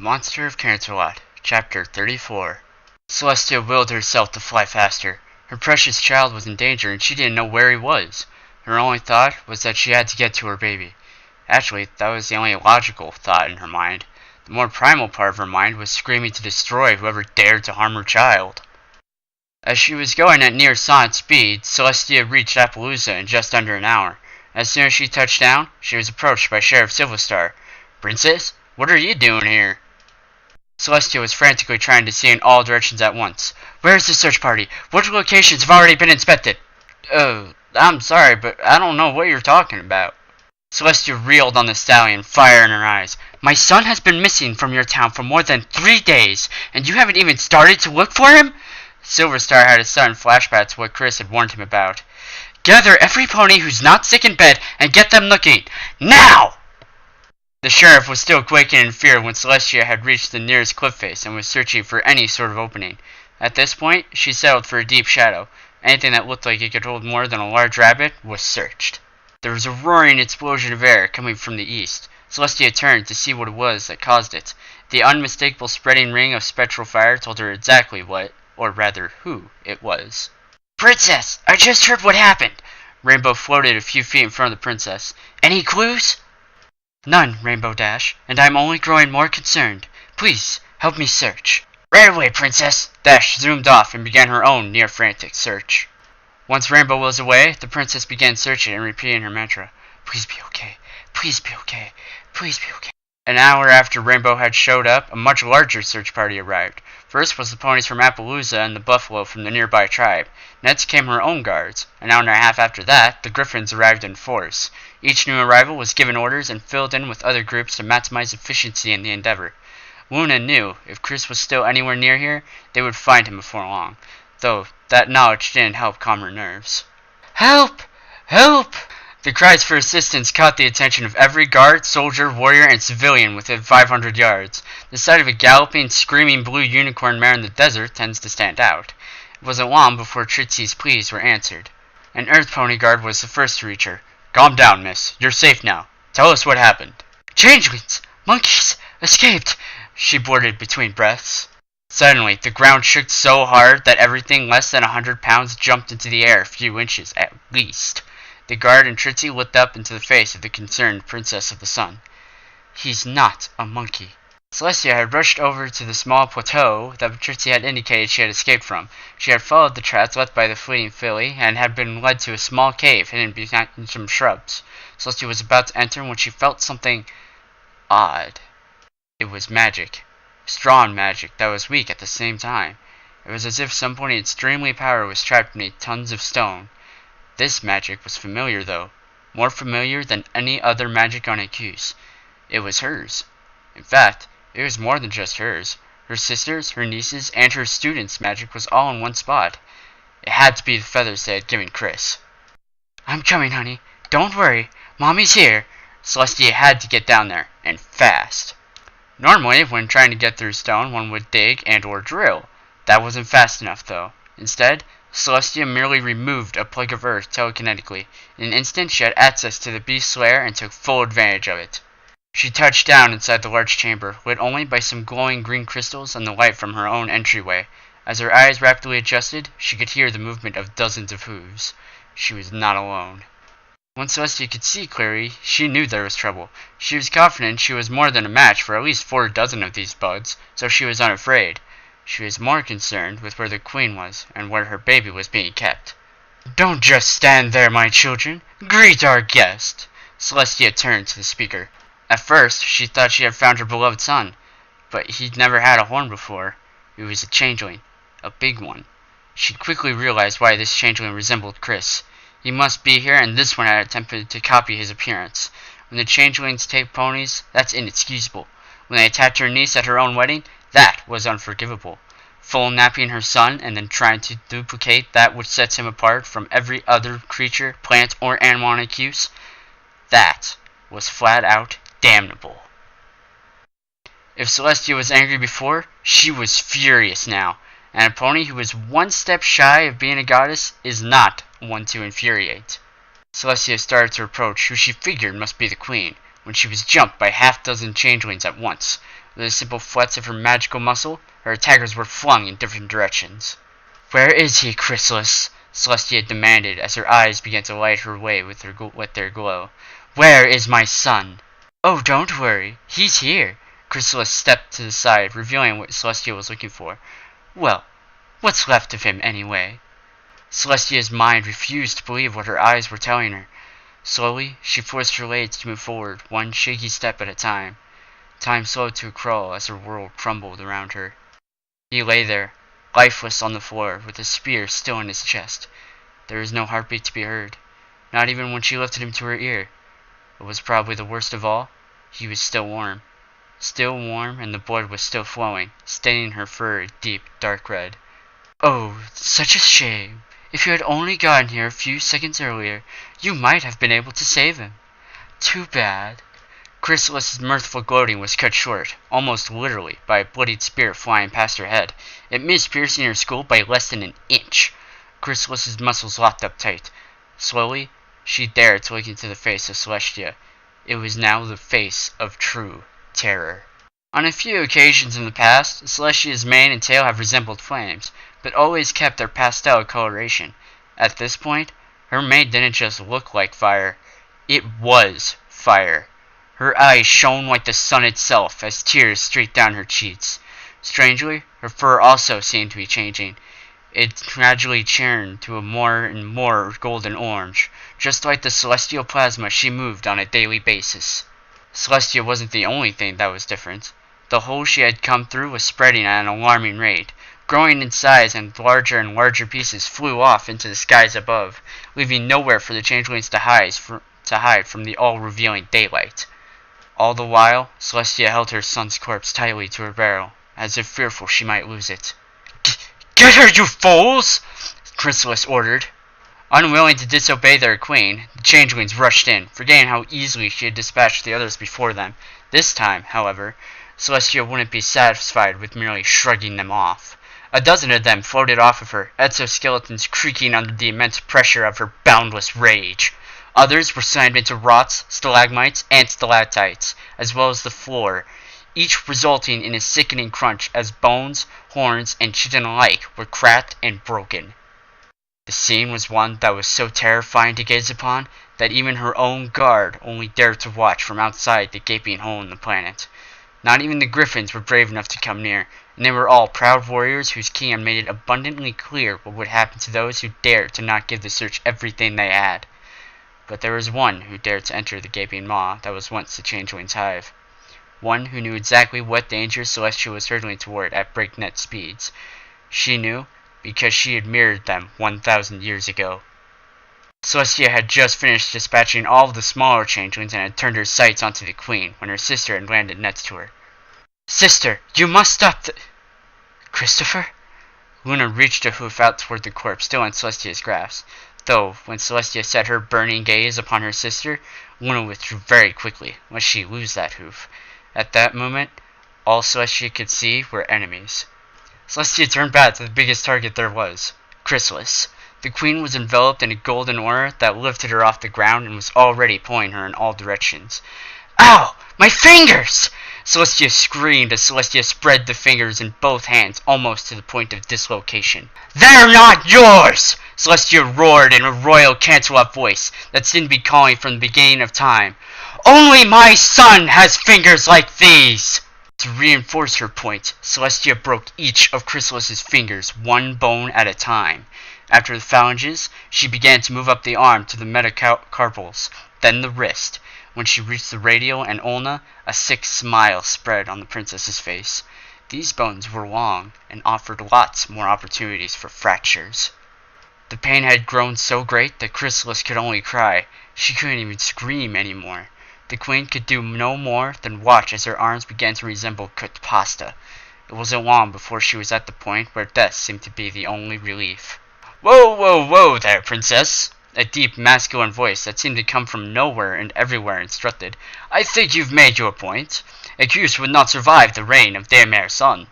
Monster of Canterlot Chapter 34. Celestia willed herself to fly faster. Her precious child was in danger and she didn't know where he was. Her only thought was that she had to get to her baby. Actually, that was the only logical thought in her mind. The more primal part of her mind was screaming to destroy whoever dared to harm her child. As she was going at near sonic speed, Celestia reached Appaloosa in just under an hour. As soon as she touched down, she was approached by Sheriff Silverstar. "Princess, what are you doing here?" Celestia was frantically trying to see in all directions at once. "Where's the search party? Which locations have already been inspected?" "Oh, I'm sorry, but I don't know what you're talking about." Celestia reeled on the stallion, fire in her eyes. "My son has been missing from your town for more than 3 days, and you haven't even started to look for him?" Silverstar had a sudden flashback to what Chris had warned him about. "Gather every pony who's not sick in bed and get them looking. Now!" The sheriff was still quaking in fear when Celestia had reached the nearest cliff face and was searching for any sort of opening. At this point, she settled for a deep shadow. Anything that looked like it could hold more than a large rabbit was searched. There was a roaring explosion of air coming from the east. Celestia turned to see what it was that caused it. The unmistakable spreading ring of spectral fire told her exactly what, or rather who, it was. "Princess, I just heard what happened." Rainbow floated a few feet in front of the princess. "Any clues?" "None, Rainbow Dash, and I'm only growing more concerned. Please, help me search." "Right away, Princess." Dash zoomed off and began her own near-frantic search. Once Rainbow was away, the princess began searching and repeating her mantra. "Please be okay. Please be okay. Please be okay." An hour after Rainbow had showed up, a much larger search party arrived. First was the ponies from Appaloosa and the buffalo from the nearby tribe. Next came her own guards. An hour and a half after that, the griffins arrived in force. Each new arrival was given orders and filled in with other groups to maximize efficiency in the endeavor. Luna knew if Chris was still anywhere near here, they would find him before long, though that knowledge didn't help calm her nerves. "Help! Help!" The cries for assistance caught the attention of every guard, soldier, warrior, and civilian within 500 yards. The sight of a galloping, screaming blue unicorn mare in the desert tends to stand out. It wasn't long before Tritsy's pleas were answered. An earth pony guard was the first to reach her. "Calm down, miss. You're safe now. Tell us what happened." "Changelings! Monkeys! Escaped!" she blurted between breaths. Suddenly, the ground shook so hard that everything less than 100 pounds jumped into the air a few inches at least. The guard and Tritsy looked up into the face of the concerned Princess of the Sun. "He's not a monkey." Celestia had rushed over to the small plateau that Tritsy had indicated she had escaped from. She had followed the tracks left by the fleeing filly and had been led to a small cave hidden behind some shrubs. Celestia was about to enter when she felt something odd. It was magic. Strong magic that was weak at the same time. It was as if something extremely powerful was trapped beneath tons of stone. This magic was familiar, though. More familiar than any other magic on Ecuse. It was hers. In fact, it was more than just hers. Her sisters, her nieces, and her students' magic was all in one spot. It had to be the feathers they had given Chris. "I'm coming, honey. Don't worry. Mommy's here." Celestia had to get down there, and fast. Normally, when trying to get through stone, one would dig and or drill. That wasn't fast enough, though. Instead, Celestia merely removed a plug of earth telekinetically. In an instant, she had access to the beast's lair and took full advantage of it. She touched down inside the large chamber, lit only by some glowing green crystals and the light from her own entryway. As her eyes rapidly adjusted, she could hear the movement of dozens of hooves. She was not alone. Once Celestia could see clearly, she knew there was trouble. She was confident she was more than a match for at least 4 dozen of these bugs, so she was unafraid. She was more concerned with where the queen was and where her baby was being kept. "Don't just stand there, my children. Greet our guest." Celestia turned to the speaker. At first, she thought she had found her beloved son, but he'd never had a horn before. He was a changeling, a big one. She quickly realized why this changeling resembled Chris. He must be here, and this one had attempted to copy his appearance. When the changelings take ponies, that's inexcusable. When they attacked her niece at her own wedding, that was unforgivable. Full napping her son and then trying to duplicate that which sets him apart from every other creature, plant, or animal on Ecuse, that was flat out damnable. If Celestia was angry before, she was furious now, and a pony who is one step shy of being a goddess is not one to infuriate. Celestia started to approach who she figured must be the queen, when she was jumped by half-dozen changelings at once. With a simple flex of her magical muscle, her attackers were flung in different directions. "Where is he, Chrysalis?" Celestia demanded as her eyes began to light her way with their glow. "Where is my son?" "Oh, don't worry. He's here." Chrysalis stepped to the side, revealing what Celestia was looking for. "Well, what's left of him, anyway?" Celestia's mind refused to believe what her eyes were telling her. Slowly, she forced her legs to move forward, one shaky step at a time. Time slowed to a crawl as her world crumbled around her. He lay there, lifeless on the floor, with a spear still in his chest. There was no heartbeat to be heard, not even when she lifted him to her ear. What was probably the worst of all, he was still warm. Still warm, and the blood was still flowing, staining her fur a deep, dark red. "Oh, such a shame. If you had only gotten here a few seconds earlier, you might have been able to save him. Too bad." Chrysalis's mirthful gloating was cut short, almost literally, by a bloodied spear flying past her head. It missed piercing her skull by less than an inch. Chrysalis's muscles locked up tight. Slowly, she dared to look into the face of Celestia. It was now the face of true terror. On a few occasions in the past, Celestia's mane and tail have resembled flames, but always kept their pastel coloration. At this point, her mane didn't just look like fire, it was fire. Her eyes shone like the sun itself as tears streaked down her cheeks. Strangely, her fur also seemed to be changing. It gradually turned to a more and more golden orange, just like the celestial plasma she moved on a daily basis. Celestia wasn't the only thing that was different. The hole she had come through was spreading at an alarming rate. Growing in size, and larger pieces flew off into the skies above, leaving nowhere for the changelings to hide from the all-revealing daylight. All the while, Celestia held her son's corpse tightly to her barrel, as if fearful she might lose it. "Get her, you fools!" Chrysalis ordered. Unwilling to disobey their queen, the changelings rushed in, forgetting how easily she had dispatched the others before them. This time, however, Celestia wouldn't be satisfied with merely shrugging them off. A dozen of them floated off of her, exoskeletons creaking under the immense pressure of her boundless rage. Others were slammed into rots, stalagmites, and stalactites, as well as the floor, each resulting in a sickening crunch as bones, horns, and chitin alike were cracked and broken. The scene was one that was so terrifying to gaze upon that even her own guard only dared to watch from outside the gaping hole in the planet. Not even the griffins were brave enough to come near, and they were all proud warriors whose king had made it abundantly clear what would happen to those who dared to not give the search everything they had. But there was one who dared to enter the gaping maw that was once the changeling's hive. One who knew exactly what danger Celestia was hurtling toward at breakneck speeds. She knew because she had mirrored them 1,000 years ago. Celestia had just finished dispatching all of the smaller changelings and had turned her sights onto the queen when her sister had landed next to her. "Sister, you must stop the—" "Christopher?" Luna reached a hoof out toward the corpse, still in Celestia's grasp. Though, when Celestia set her burning gaze upon her sister, Luna withdrew very quickly, lest she lose that hoof. At that moment, all Celestia could see were enemies. Celestia turned back to the biggest target there was, Chrysalis. The queen was enveloped in a golden aura that lifted her off the ground and was already pulling her in all directions. "Ow! My fingers!" Celestia screamed as Celestia spread the fingers in both hands almost to the point of dislocation. "They're not yours!" Celestia roared in a royal Canterlot voice that seemed to be calling from the beginning of time. "Only my son has fingers like these!" To reinforce her point, Celestia broke each of Chrysalis's fingers one bone at a time. After the phalanges, she began to move up the arm to the metacarpals, then the wrist. When she reached the radial and ulna, a sick smile spread on the princess's face. These bones were long and offered lots more opportunities for fractures. The pain had grown so great that Chrysalis could only cry. She couldn't even scream anymore. The queen could do no more than watch as her arms began to resemble cooked pasta. It wasn't long before she was at the point where death seemed to be the only relief. Whoa there, princess!" A deep masculine voice that seemed to come from nowhere and everywhere instructed. "I think you've made your point. Accused would not survive the reign of Daymare's son."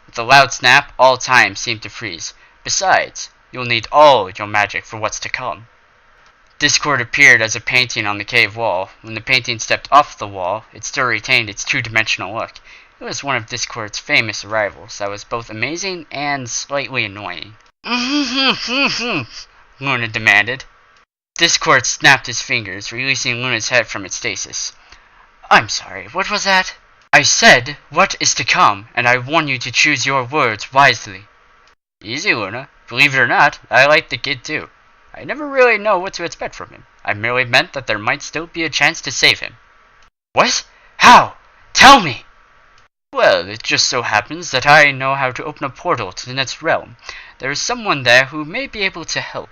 With a loud snap, all time seemed to freeze. Besides, you'll need all your magic for what's to come. Discord appeared as a painting on the cave wall. When the painting stepped off the wall, it still retained its two-dimensional look. It was one of Discord's famous arrivals that was both amazing and slightly annoying. Luna demanded. Discord snapped his fingers, releasing Luna's head from its stasis. I'm sorry, what was that? I said what is to come, and I want you to choose your words wisely. Easy, Luna. Believe it or not, I like the kid too. I never really know what to expect from him. I merely meant that there might still be a chance to save him. What? How? Tell me! Well, it just so happens that I know how to open a portal to the next realm. There is someone there who may be able to help.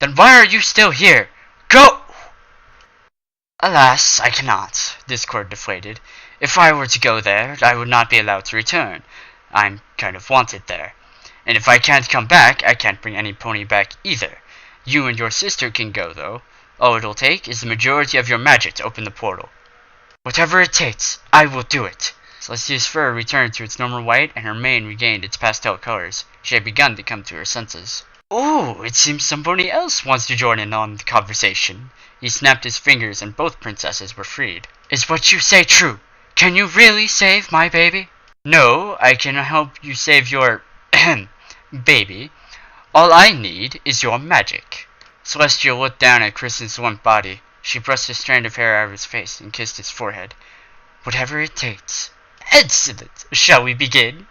Then why are you still here? Go! Alas, I cannot, Discord deflated. If I were to go there, I would not be allowed to return. I'm kind of wanted there. And if I can't come back, I can't bring any pony back either. You and your sister can go, though. All it'll take is the majority of your magic to open the portal. Whatever it takes, I will do it. Celestia's fur returned to its normal white, and her mane regained its pastel colors. She had begun to come to her senses. Ooh, it seems somebody else wants to join in on the conversation. He snapped his fingers, and both princesses were freed. Is what you say true? Can you really save my baby? No, I can help you save your baby. All I need is your magic. Celestia looked down at Kristen's limp body. She brushed a strand of hair out of his face and kissed his forehead. Whatever it takes. Excellent. Shall we begin?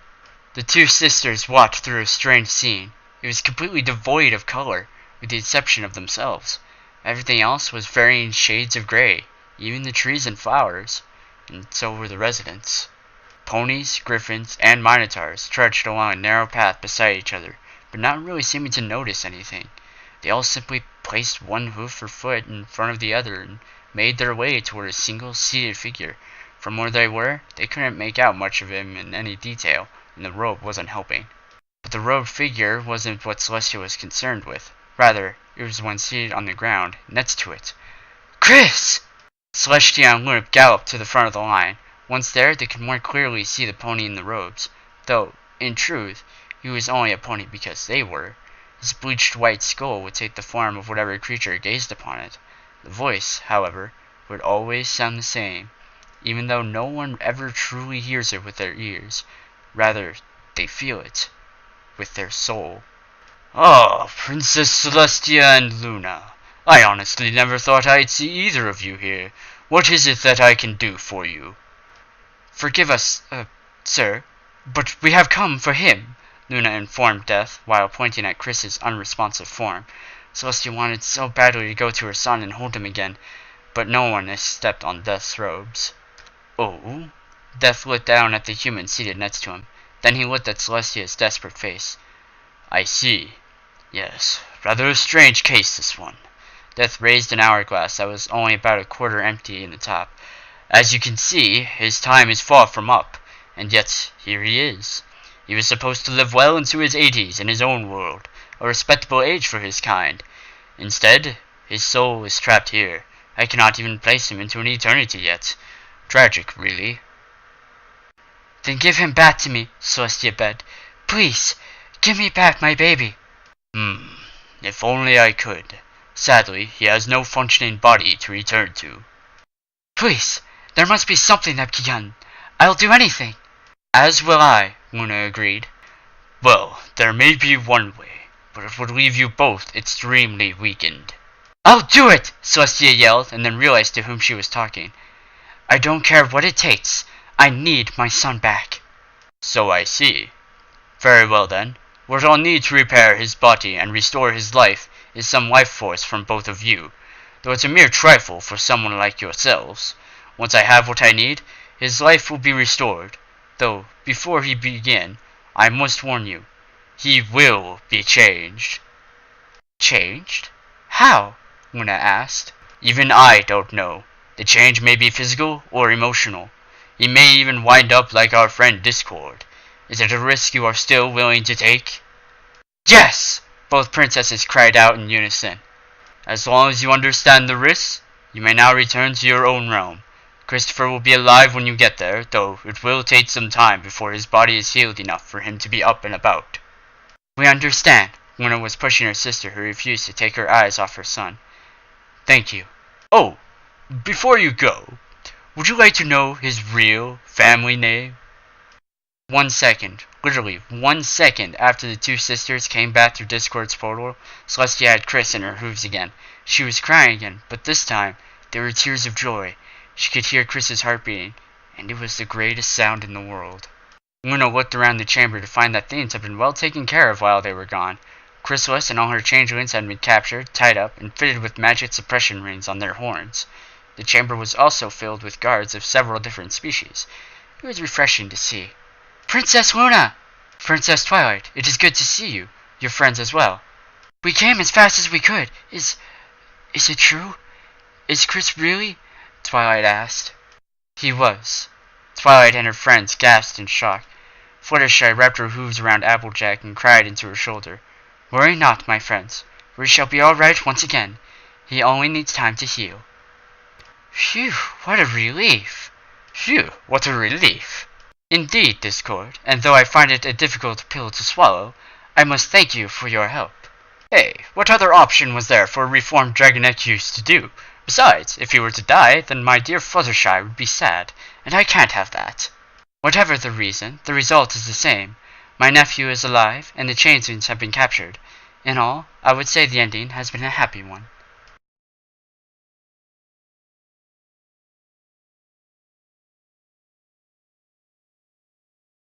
The two sisters watched through a strange scene. It was completely devoid of color, with the exception of themselves. Everything else was varying shades of gray, even the trees and flowers, and so were the residents. Ponies, griffins, and minotaurs trudged along a narrow path beside each other, but not really seeming to notice anything. They all simply placed one hoof or foot in front of the other and made their way toward a single seated figure. From where they were, they couldn't make out much of him in any detail, and the robe wasn't helping. But the robed figure wasn't what Celestia was concerned with. Rather, it was one seated on the ground, next to it. Chris! Celestia and Luna galloped to the front of the line. Once there, they could more clearly see the pony in the robes, though, in truth, he was only a pony because they were. His bleached white skull would take the form of whatever creature gazed upon it. The voice, however, would always sound the same, even though no one ever truly hears it with their ears. Rather, they feel it with their soul. Oh, Princess Celestia and Luna. I honestly never thought I'd see either of you here. What is it that I can do for you? Forgive us, sir, but we have come for him, Luna informed Death, while pointing at Chris's unresponsive form. Celestia wanted so badly to go to her son and hold him again, but no one stepped on Death's robes. Oh? Death looked down at the human seated next to him. Then he looked at Celestia's desperate face. I see. Yes, rather a strange case, this one. Death raised an hourglass that was only about a quarter empty in the top. As you can see, his time is far from up, and yet here he is. He was supposed to live well into his 80s in his own world, a respectable age for his kind. Instead, his soul is trapped here. I cannot even place him into an eternity yet. Tragic, really. Then give him back to me, Celestia begged. Please, give me back my baby. If only I could. Sadly, he has no functioning body to return to. Please, there must be something that can be done. I'll do anything. As will I, Luna agreed. Well, there may be one way, but it would leave you both extremely weakened. I'll do it! Celestia yelled, and then realized to whom she was talking. I don't care what it takes. I need my son back. So I see. Very well then. What I'll need to repair his body and restore his life is some life force from both of you, though it's a mere trifle for someone like yourselves. Once I have what I need, his life will be restored, though before he begin, I must warn you, he will be changed. Changed? How? Luna asked. Even I don't know. The change may be physical or emotional. He may even wind up like our friend Discord. Is it a risk you are still willing to take? Yes! Both princesses cried out in unison. As long as you understand the risks, you may now return to your own realm. Christopher will be alive when you get there, though it will take some time before his body is healed enough for him to be up and about. We understand. Luna was pushing her sister, who refused to take her eyes off her son. Thank you. Oh, before you go, would you like to know his real family name? 1 second, literally 1 second after the two sisters came back through Discord's portal, Celestia had Chris in her hooves again. She was crying again, but this time, there were tears of joy. She could hear Chris's heart beating, and it was the greatest sound in the world. Luna looked around the chamber to find that things had been well taken care of while they were gone. Chrysalis and all her changelings had been captured, tied up, and fitted with magic suppression rings on their horns. The chamber was also filled with guards of several different species. It was refreshing to see. Princess Luna! Princess Twilight, it is good to see you. Your friends as well. We came as fast as we could. Is it true? Is Chris really? Twilight asked. He was. Twilight and her friends gasped in shock. Fluttershy wrapped her hooves around Applejack and cried into her shoulder. Worry not, my friends. We shall be all right once again. He only needs time to heal. Phew, what a relief. Phew, what a relief. Indeed, Discord, and though I find it a difficult pill to swallow, I must thank you for your help. Hey, what other option was there for a reformed Dragonet youth to do? Besides, if he were to die, then my dear Fluttershy would be sad, and I can't have that. Whatever the reason, the result is the same. My nephew is alive, and the changelings have been captured. In all, I would say the ending has been a happy one.